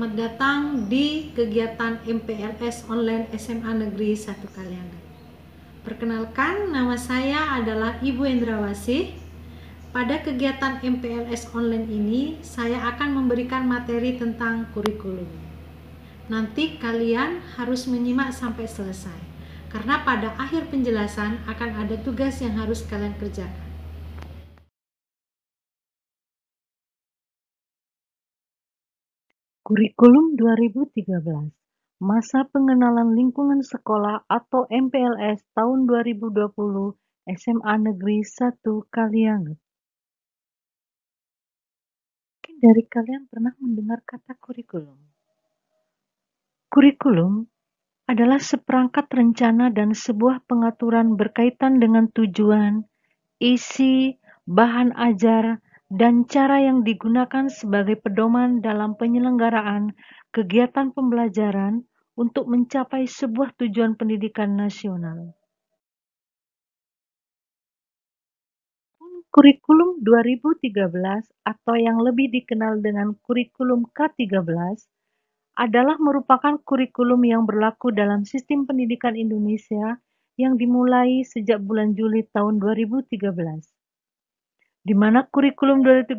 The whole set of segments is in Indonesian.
Selamat datang di kegiatan MPLS Online SMA Negeri 1 Kalianget. Perkenalkan, nama saya adalah Ibu Endrawasih. Pada kegiatan MPLS Online ini, saya akan memberikan materi tentang kurikulum. Nanti kalian harus menyimak sampai selesai, karena pada akhir penjelasan akan ada tugas yang harus kalian kerjakan. Kurikulum 2013, Masa Pengenalan Lingkungan Sekolah atau MPLS tahun 2020 SMA Negeri 1 Kalianget. Mungkin dari kalian pernah mendengar kata kurikulum. Kurikulum adalah seperangkat rencana dan sebuah pengaturan berkaitan dengan tujuan, isi, bahan ajar, dan cara yang digunakan sebagai pedoman dalam penyelenggaraan kegiatan pembelajaran untuk mencapai sebuah tujuan pendidikan nasional. Kurikulum 2013 atau yang lebih dikenal dengan kurikulum K13 adalah merupakan kurikulum yang berlaku dalam sistem pendidikan Indonesia yang dimulai sejak bulan Juli tahun 2013. Di mana kurikulum 2013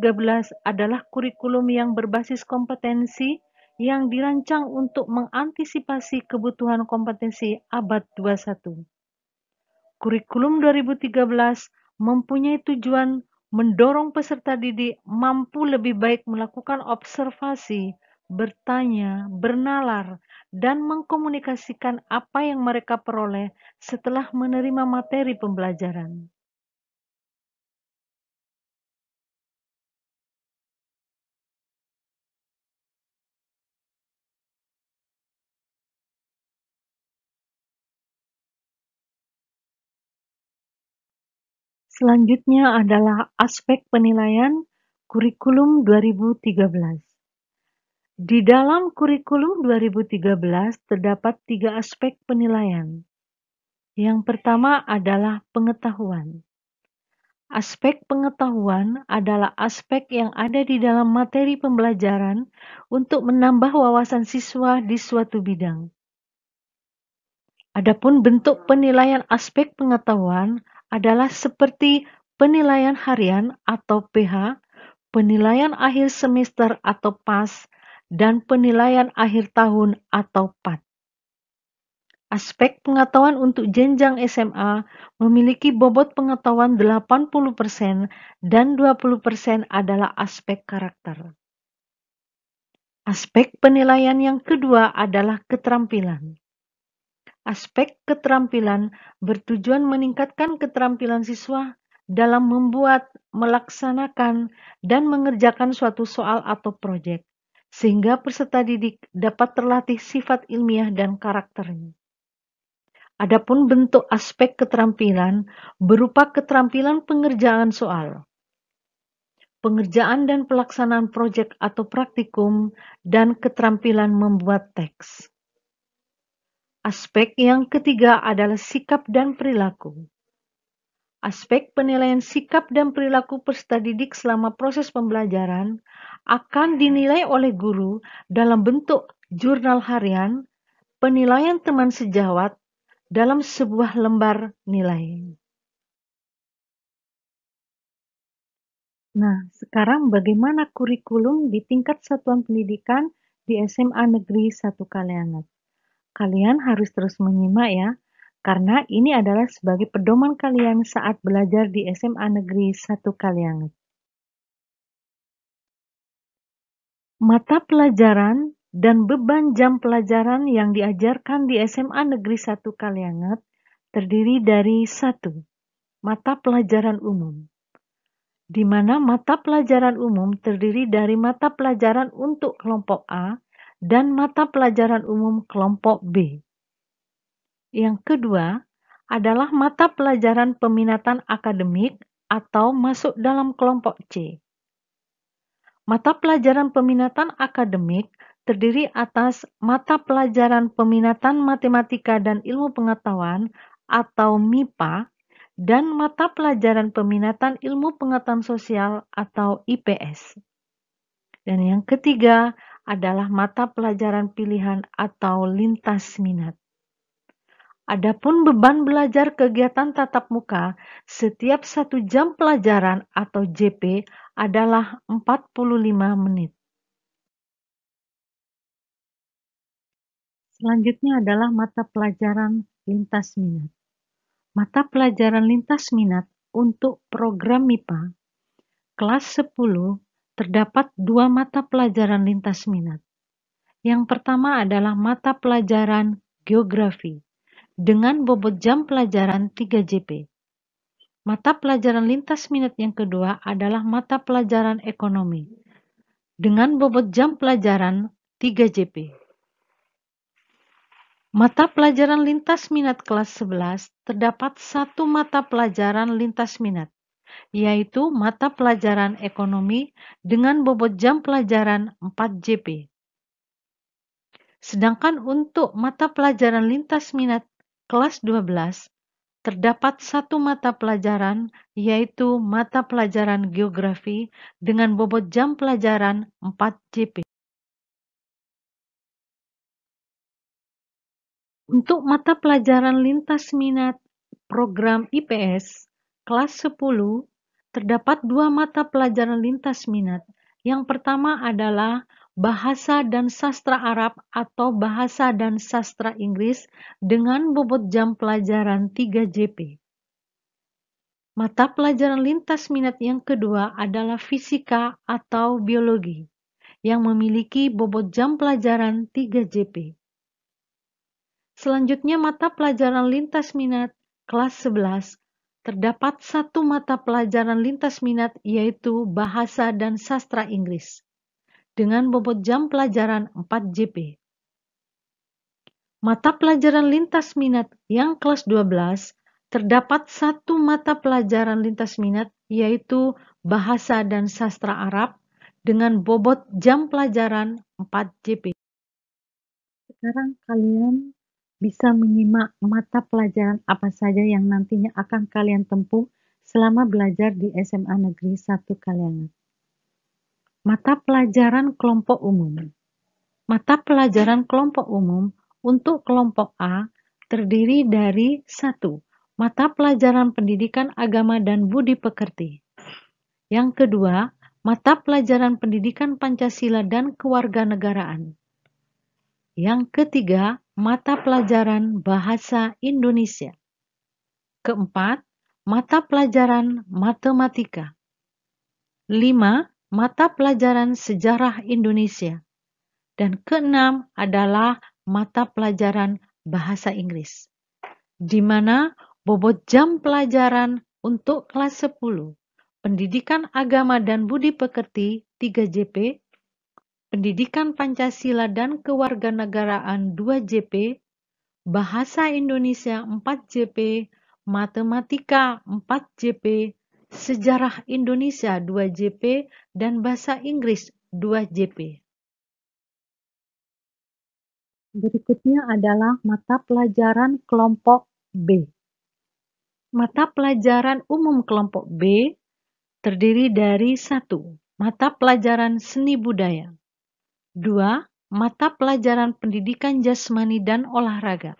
adalah kurikulum yang berbasis kompetensi yang dirancang untuk mengantisipasi kebutuhan kompetensi abad 21. Kurikulum 2013 mempunyai tujuan mendorong peserta didik mampu lebih baik melakukan observasi, bertanya, bernalar, dan mengkomunikasikan apa yang mereka peroleh setelah menerima materi pembelajaran. Selanjutnya adalah aspek penilaian kurikulum 2013. Di dalam kurikulum 2013 terdapat 3 aspek penilaian. Yang pertama adalah pengetahuan. Aspek pengetahuan adalah aspek yang ada di dalam materi pembelajaran untuk menambah wawasan siswa di suatu bidang. Adapun bentuk penilaian aspek pengetahuan adalah seperti penilaian harian atau PH, penilaian akhir semester atau PAS, dan penilaian akhir tahun atau PAT. Aspek pengetahuan untuk jenjang SMA memiliki bobot pengetahuan 80% dan 20% adalah aspek karakter. Aspek penilaian yang kedua adalah keterampilan. Aspek keterampilan bertujuan meningkatkan keterampilan siswa dalam membuat, melaksanakan, dan mengerjakan suatu soal atau proyek, sehingga peserta didik dapat terlatih sifat ilmiah dan karakternya. Adapun bentuk aspek keterampilan berupa keterampilan pengerjaan soal, pengerjaan dan pelaksanaan proyek atau praktikum, dan keterampilan membuat teks. Aspek yang ketiga adalah sikap dan perilaku. Aspek penilaian sikap dan perilaku peserta didik selama proses pembelajaran akan dinilai oleh guru dalam bentuk jurnal harian, penilaian teman sejawat dalam sebuah lembar nilai. Nah, sekarang bagaimana kurikulum di tingkat satuan pendidikan di SMA Negeri 1 Kalianget? Kalian harus terus menyimak ya, karena ini adalah sebagai pedoman kalian saat belajar di SMA Negeri 1 Kalianget. Mata pelajaran dan beban jam pelajaran yang diajarkan di SMA Negeri 1 Kalianget terdiri dari 1. Mata pelajaran umum, di mana mata pelajaran umum terdiri dari mata pelajaran untuk kelompok A dan mata pelajaran umum kelompok B. Yang kedua adalah mata pelajaran peminatan akademik atau masuk dalam kelompok C. Mata pelajaran peminatan akademik terdiri atas mata pelajaran peminatan matematika dan ilmu pengetahuan atau MIPA dan mata pelajaran peminatan ilmu pengetahuan sosial atau IPS. Dan yang ketiga adalah mata pelajaran pilihan atau lintas minat. Adapun beban belajar kegiatan tatap muka setiap 1 jam pelajaran atau JP adalah 45 menit. Selanjutnya adalah mata pelajaran lintas minat. Mata pelajaran lintas minat untuk program MIPA kelas 10 terdapat 2 mata pelajaran lintas minat. Yang pertama adalah mata pelajaran geografi dengan bobot jam pelajaran 3 JP. Mata pelajaran lintas minat yang kedua adalah mata pelajaran ekonomi dengan bobot jam pelajaran 3 JP. Mata pelajaran lintas minat kelas 11 terdapat 1 mata pelajaran lintas minat, yaitu mata pelajaran ekonomi dengan bobot jam pelajaran 4 JP. Sedangkan untuk mata pelajaran lintas minat kelas 12 terdapat 1 mata pelajaran, yaitu mata pelajaran geografi dengan bobot jam pelajaran 4 JP. Untuk mata pelajaran lintas minat program IPS kelas 10 terdapat 2 mata pelajaran lintas minat. Yang pertama adalah Bahasa dan Sastra Arab atau Bahasa dan Sastra Inggris dengan bobot jam pelajaran 3 JP. Mata pelajaran lintas minat yang kedua adalah Fisika atau Biologi yang memiliki bobot jam pelajaran 3 JP. Selanjutnya mata pelajaran lintas minat kelas 11 terdapat 1 mata pelajaran lintas minat yaitu Bahasa dan Sastra Inggris dengan bobot jam pelajaran 4 JP. Mata pelajaran lintas minat yang kelas 12 terdapat 1 mata pelajaran lintas minat yaitu Bahasa dan Sastra Arab dengan bobot jam pelajaran 4 JP. Sekarang kalian bisa menyimak mata pelajaran apa saja yang nantinya akan kalian tempuh selama belajar di SMA Negeri 1 Kaliangat. Mata pelajaran kelompok umum. Mata pelajaran kelompok umum untuk kelompok A terdiri dari 1. Mata pelajaran pendidikan agama dan budi pekerti. Yang kedua, mata pelajaran pendidikan Pancasila dan kewarganegaraan. Yang ketiga, mata pelajaran bahasa Indonesia. Keempat, mata pelajaran matematika. 5. Mata pelajaran sejarah Indonesia. Dan keenam adalah mata pelajaran bahasa Inggris, di mana bobot jam pelajaran untuk kelas 10, pendidikan agama dan budi pekerti 3 JP, pendidikan Pancasila dan kewarganegaraan 2 JP, bahasa Indonesia 4 JP, matematika 4 JP, sejarah Indonesia 2 JP, dan bahasa Inggris 2 JP. Berikutnya adalah mata pelajaran kelompok B. Mata pelajaran umum kelompok B terdiri dari 1. Mata pelajaran seni budaya. 2. Mata pelajaran pendidikan jasmani dan olahraga.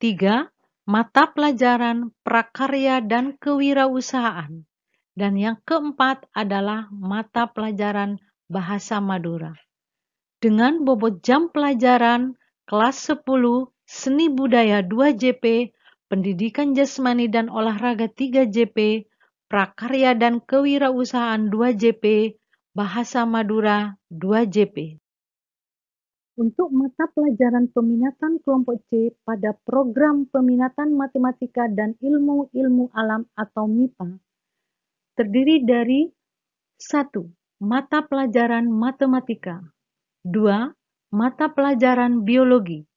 3. Mata pelajaran prakarya dan kewirausahaan. Dan yang keempat adalah mata pelajaran bahasa Madura. Dengan bobot jam pelajaran kelas 10, seni budaya 2 JP, pendidikan jasmani dan olahraga 3 JP, prakarya dan kewirausahaan 2 JP, bahasa Madura 2 JP. Untuk mata pelajaran peminatan kelompok C pada program peminatan matematika dan ilmu-ilmu alam atau MIPA terdiri dari 1. Mata pelajaran matematika. 2. Mata pelajaran biologi.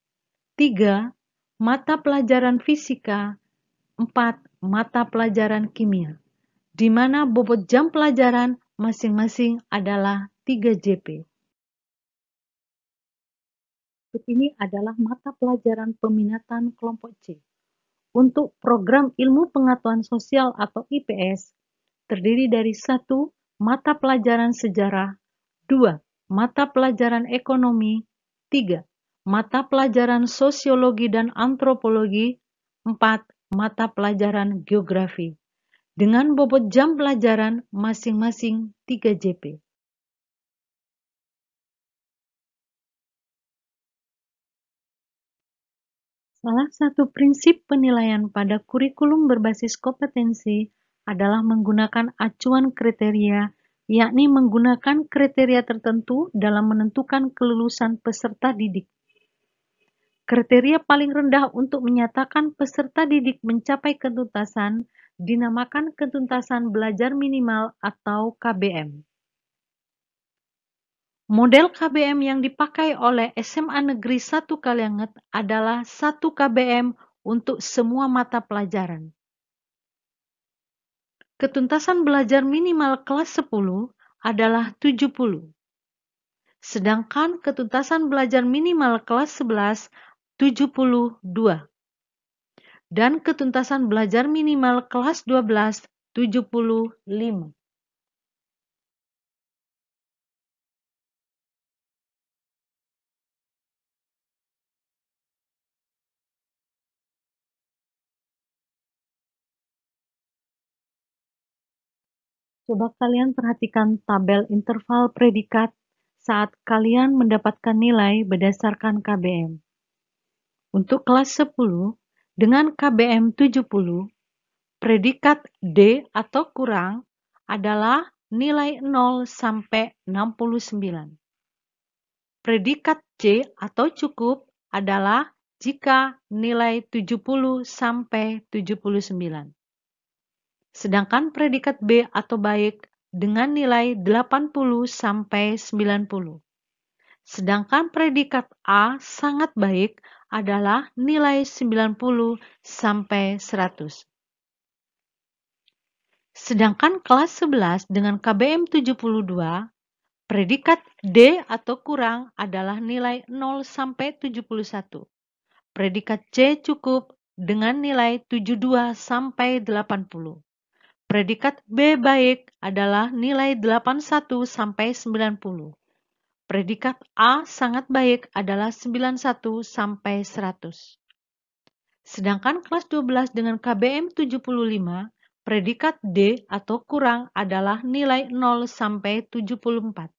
3. Mata pelajaran fisika. 4. Mata pelajaran kimia, di mana bobot jam pelajaran masing-masing adalah 3 JP. Ini adalah mata pelajaran peminatan kelompok C. Untuk program ilmu pengetahuan sosial atau IPS, terdiri dari 1. Mata pelajaran sejarah, 2. mata pelajaran ekonomi. 3. Mata pelajaran sosiologi dan antropologi. 4. Mata pelajaran geografi. Dengan bobot jam pelajaran masing-masing 3 JP. Salah satu prinsip penilaian pada kurikulum berbasis kompetensi adalah menggunakan acuan kriteria, yakni menggunakan kriteria tertentu dalam menentukan kelulusan peserta didik. Kriteria paling rendah untuk menyatakan peserta didik mencapai ketuntasan dinamakan ketuntasan belajar minimal atau KBM. Model KBM yang dipakai oleh SMA Negeri 1 Kalianget adalah 1 KBM untuk semua mata pelajaran. Ketuntasan belajar minimal kelas 10 adalah 70. Sedangkan ketuntasan belajar minimal kelas 11 72. Dan ketuntasan belajar minimal kelas 12 75. Coba kalian perhatikan tabel interval predikat saat kalian mendapatkan nilai berdasarkan KBM. Untuk kelas 10, dengan KBM 70, predikat D atau kurang adalah nilai 0 sampai 69. Predikat C atau cukup adalah jika nilai 70 sampai 79. Sedangkan predikat B atau baik dengan nilai 80 sampai 90. Sedangkan predikat A sangat baik adalah nilai 90 sampai 100. Sedangkan kelas 11 dengan KBM 72, predikat D atau kurang adalah nilai 0 sampai 71. Predikat C cukup dengan nilai 72 sampai 80. Predikat B baik adalah nilai 81 sampai 90. Predikat A sangat baik adalah 91 sampai 100. Sedangkan kelas 12 dengan KBM 75, predikat D atau kurang adalah nilai 0 sampai 74.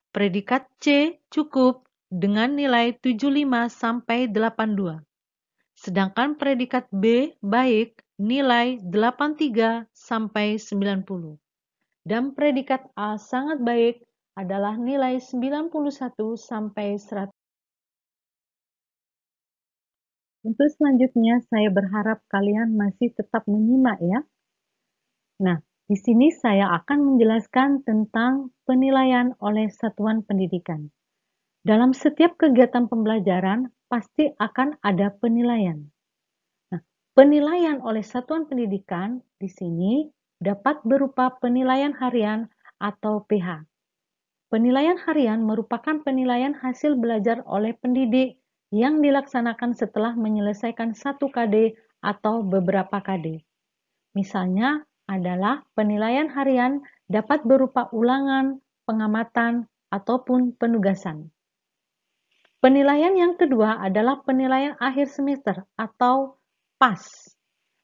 Predikat C cukup dengan nilai 75 sampai 82. Sedangkan predikat B baik nilai 83 sampai 90. Dan predikat A sangat baik adalah nilai 91 sampai 100. Untuk selanjutnya saya berharap kalian masih tetap menyimak ya. Nah, di sini saya akan menjelaskan tentang penilaian oleh satuan pendidikan. Dalam setiap kegiatan pembelajaran pasti akan ada penilaian. Nah, penilaian oleh satuan pendidikan di sini dapat berupa penilaian harian atau PH. Penilaian harian merupakan penilaian hasil belajar oleh pendidik yang dilaksanakan setelah menyelesaikan 1 KD atau beberapa KD. Misalnya adalah penilaian harian dapat berupa ulangan, pengamatan, ataupun penugasan. Penilaian yang kedua adalah penilaian akhir semester atau PAS.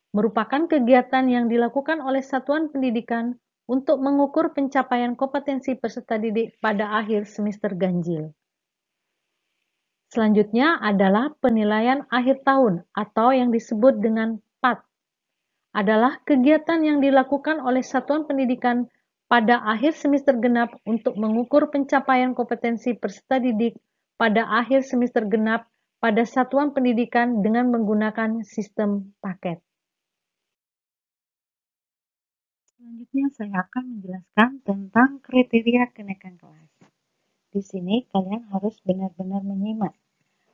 Merupakan kegiatan yang dilakukan oleh satuan pendidikan untuk mengukur pencapaian kompetensi peserta didik pada akhir semester ganjil. Selanjutnya adalah penilaian akhir tahun atau yang disebut dengan PAT. Adalah kegiatan yang dilakukan oleh satuan pendidikan pada akhir semester genap untuk mengukur pencapaian kompetensi peserta didik pada akhir semester genap pada satuan pendidikan dengan menggunakan sistem paket. Selanjutnya saya akan menjelaskan tentang kriteria kenaikan kelas. Di sini kalian harus benar-benar menyimak,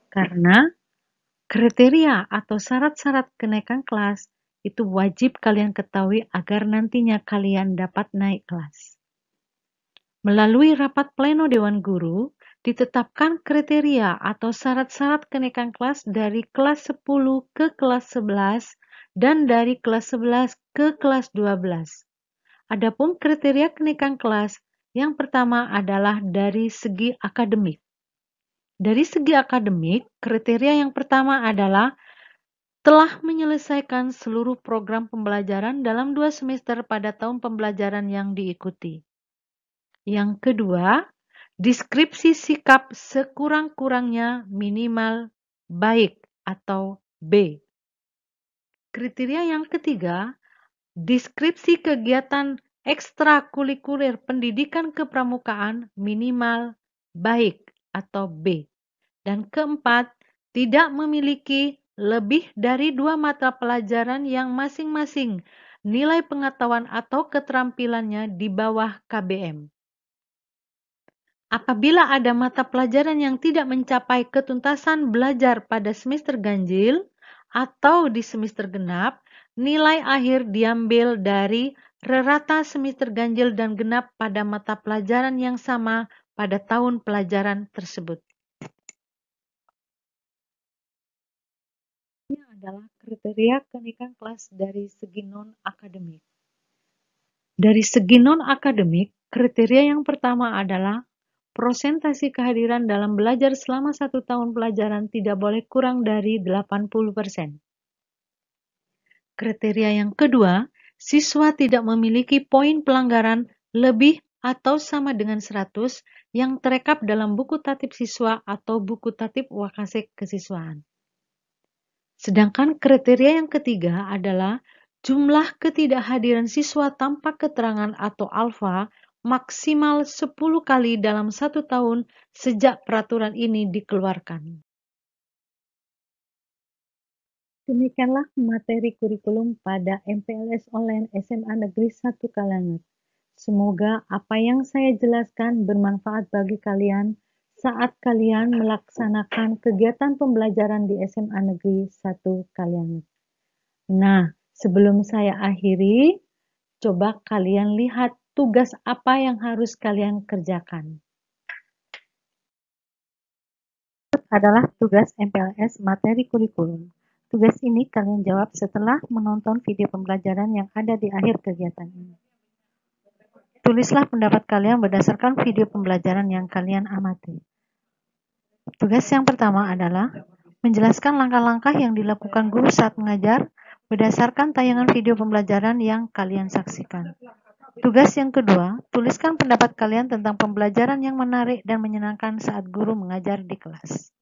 karena kriteria atau syarat-syarat kenaikan kelas itu wajib kalian ketahui agar nantinya kalian dapat naik kelas. Melalui rapat pleno Dewan Guru, ditetapkan kriteria atau syarat-syarat kenaikan kelas dari kelas 10 ke kelas 11 dan dari kelas 11 ke kelas 12. Adapun kriteria kenaikan kelas Yang pertama adalah dari segi akademik. Dari segi akademik, kriteria yang pertama adalah telah menyelesaikan seluruh program pembelajaran dalam 2 semester pada tahun pembelajaran yang diikuti. Yang kedua, deskripsi sikap sekurang-kurangnya minimal baik atau B. Kriteria yang ketiga, deskripsi kegiatan ekstrakurikuler pendidikan kepramukaan minimal baik atau B. Dan keempat, tidak memiliki lebih dari 2 mata pelajaran yang masing-masing nilai pengetahuan atau keterampilannya di bawah KBM. Apabila ada mata pelajaran yang tidak mencapai ketuntasan belajar pada semester ganjil atau di semester genap, nilai akhir diambil dari rata semester ganjil dan genap pada mata pelajaran yang sama pada tahun pelajaran tersebut. Ini adalah kriteria kenaikan kelas dari segi non-akademik. Dari segi non-akademik, kriteria yang pertama adalah prosentasi kehadiran dalam belajar selama 1 tahun pelajaran tidak boleh kurang dari 80%. Kriteria yang kedua, siswa tidak memiliki poin pelanggaran lebih atau sama dengan 100 yang terekap dalam buku tatip siswa atau buku tatip Wakasek kesiswaan. Sedangkan kriteria yang ketiga adalah jumlah ketidakhadiran siswa tanpa keterangan atau alfa maksimal 10 kali dalam 1 tahun sejak peraturan ini dikeluarkan. Demikianlah materi kurikulum pada MPLS Online SMA Negeri 1 Kalanget. Semoga apa yang saya jelaskan bermanfaat bagi kalian saat kalian melaksanakan kegiatan pembelajaran di SMA Negeri 1 Kalanget. Nah, sebelum saya akhiri, coba kalian lihat tugas apa yang harus kalian kerjakan. Adalah tugas MPLS materi kurikulum. Tugas ini kalian jawab setelah menonton video pembelajaran yang ada di akhir kegiatan ini. Tulislah pendapat kalian berdasarkan video pembelajaran yang kalian amati. Tugas yang pertama adalah menjelaskan langkah-langkah yang dilakukan guru saat mengajar berdasarkan tayangan video pembelajaran yang kalian saksikan. Tugas yang kedua, tuliskan pendapat kalian tentang pembelajaran yang menarik dan menyenangkan saat guru mengajar di kelas.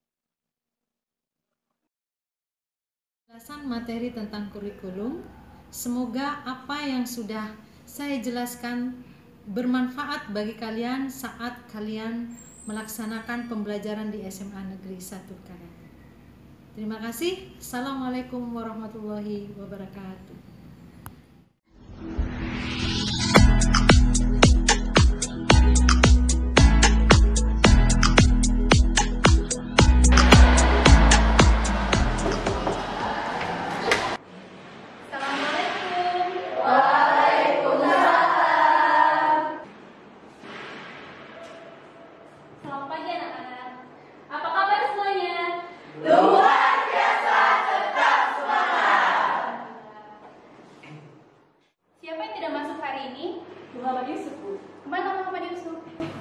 Penjelasan materi tentang kurikulum, semoga apa yang sudah saya jelaskan bermanfaat bagi kalian saat kalian melaksanakan pembelajaran di SMA Negeri 1 Kalanget. Terima kasih. Assalamualaikum warahmatullahi wabarakatuh.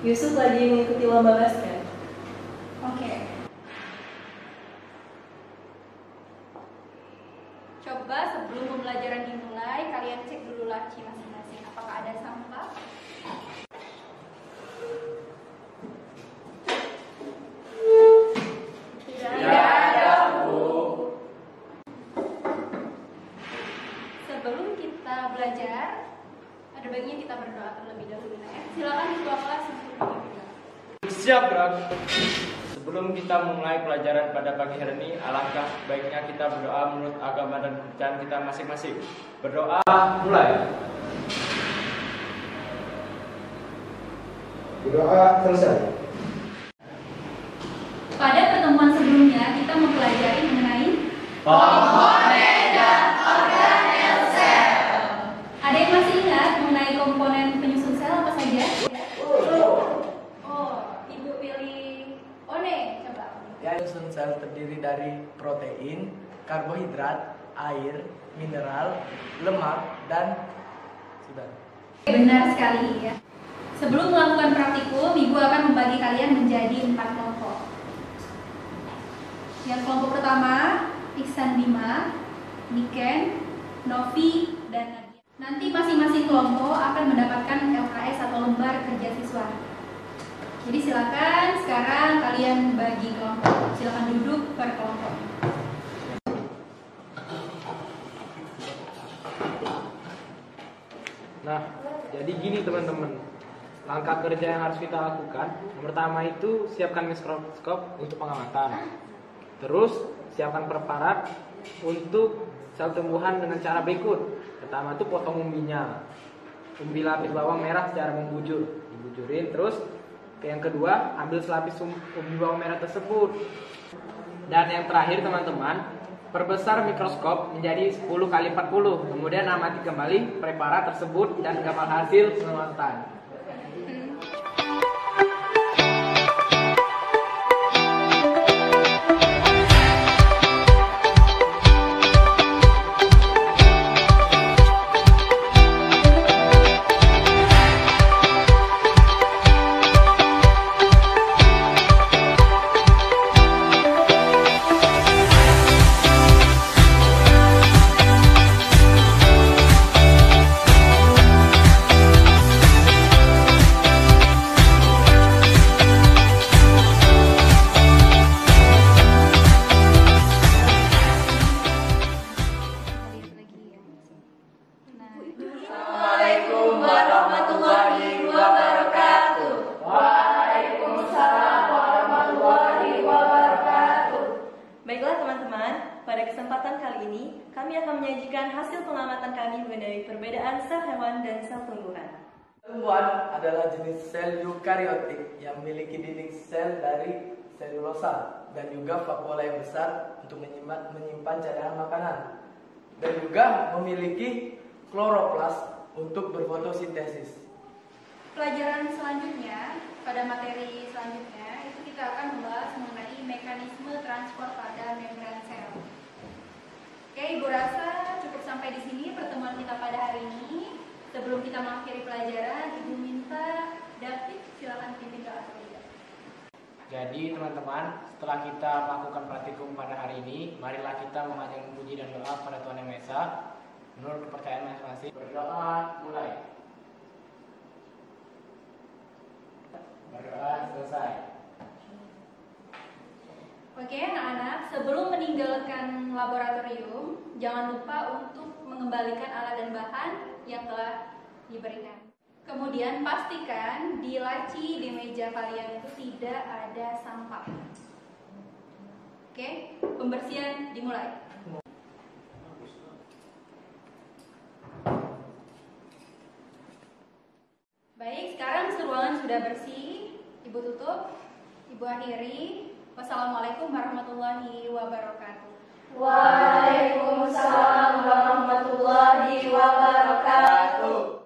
Yusuf lagi mengikuti lomba basket. Oke. Coba sebelum pembelajaran dimulai, kalian cek dulu laci masing-masing. Apakah ada sampah? Tidak ada, Bu. Sebelum kita belajar, ada baiknya kita berdoa terlebih dahulu ya. Silakan di kelas untuk berdoa. Siap, Gerak. Sebelum kita mulai pelajaran pada pagi hari ini, alangkah baiknya kita berdoa menurut agama dan kepercayaan kita masing-masing. Berdoa, mulai. Berdoa selesai. Pada pertemuan sebelumnya, kita mempelajari mengenai Komponen dan organel sel. Ada yang masih ingat mengenai komponen penyusun sel apa saja? Ibu pilih One, coba. Ya, susun sel terdiri dari protein, karbohidrat, air, mineral, lemak, dan sudah. Benar sekali ya. Sebelum melakukan praktikum, Ibu akan membagi kalian menjadi 4 kelompok. Yang kelompok pertama, Iksan Bima, Niken, Novi, dan Nadia. Nanti masing-masing kelompok akan mendapatkan LKS atau lembar kerja siswa. Jadi silakan sekarang kalian bagi kelompok. Silakan duduk per kelompok. Nah, jadi gini teman-teman, langkah kerja yang harus kita lakukan. Yang pertama itu siapkan mikroskop untuk pengamatan. Terus siapkan preparat untuk sel tumbuhan dengan cara berikut. Pertama itu potong umbinya. Umbi lapis bawang merah secara membujur, dibujurin. Terus yang kedua ambil selapis umbi bawang merah tersebut. Dan yang terakhir teman-teman, perbesar mikroskop menjadi 10 kali 40. Kemudian amati kembali preparat tersebut dan gambar hasil pengamatan. Assalamualaikum warahmatullahi wabarakatuh. Waalaikumsalam warahmatullahi wabarakatuh. Baiklah teman-teman, pada kesempatan kali ini kami akan menyajikan hasil pengamatan kami mengenai perbedaan sel hewan dan sel tumbuhan. Tumbuhan adalah jenis sel eukariotik yang memiliki dinding sel dari selulosa dan juga vakuola yang besar untuk menyimpan cadangan makanan, dan juga memiliki kloroplas untuk berfotosintesis. Pelajaran selanjutnya, pada materi selanjutnya, itu kita akan membahas mengenai mekanisme transport pada membran sel. Oke, Ibu rasa cukup sampai di sini pertemuan kita pada hari ini. Sebelum kita mengakhiri pelajaran, Ibu minta David silakan pimpin kelas 3. Jadi teman-teman, setelah kita melakukan praktikum pada hari ini, marilah kita memanjatkan puji dan doa pada Tuhan Yang Maha Esa. Menurut kepercayaan masing-masing, berdoa mulai. Berdoa selesai. Oke anak-anak, sebelum meninggalkan laboratorium, jangan lupa untuk mengembalikan alat dan bahan yang telah diberikan. Kemudian pastikan di laci di meja kalian itu tidak ada sampah. Oke, pembersihan dimulai. Baik, sekarang ruangan sudah bersih. Ibu tutup, Ibu akhiri. Wassalamualaikum warahmatullahi wabarakatuh. Waalaikumsalam warahmatullahi wabarakatuh.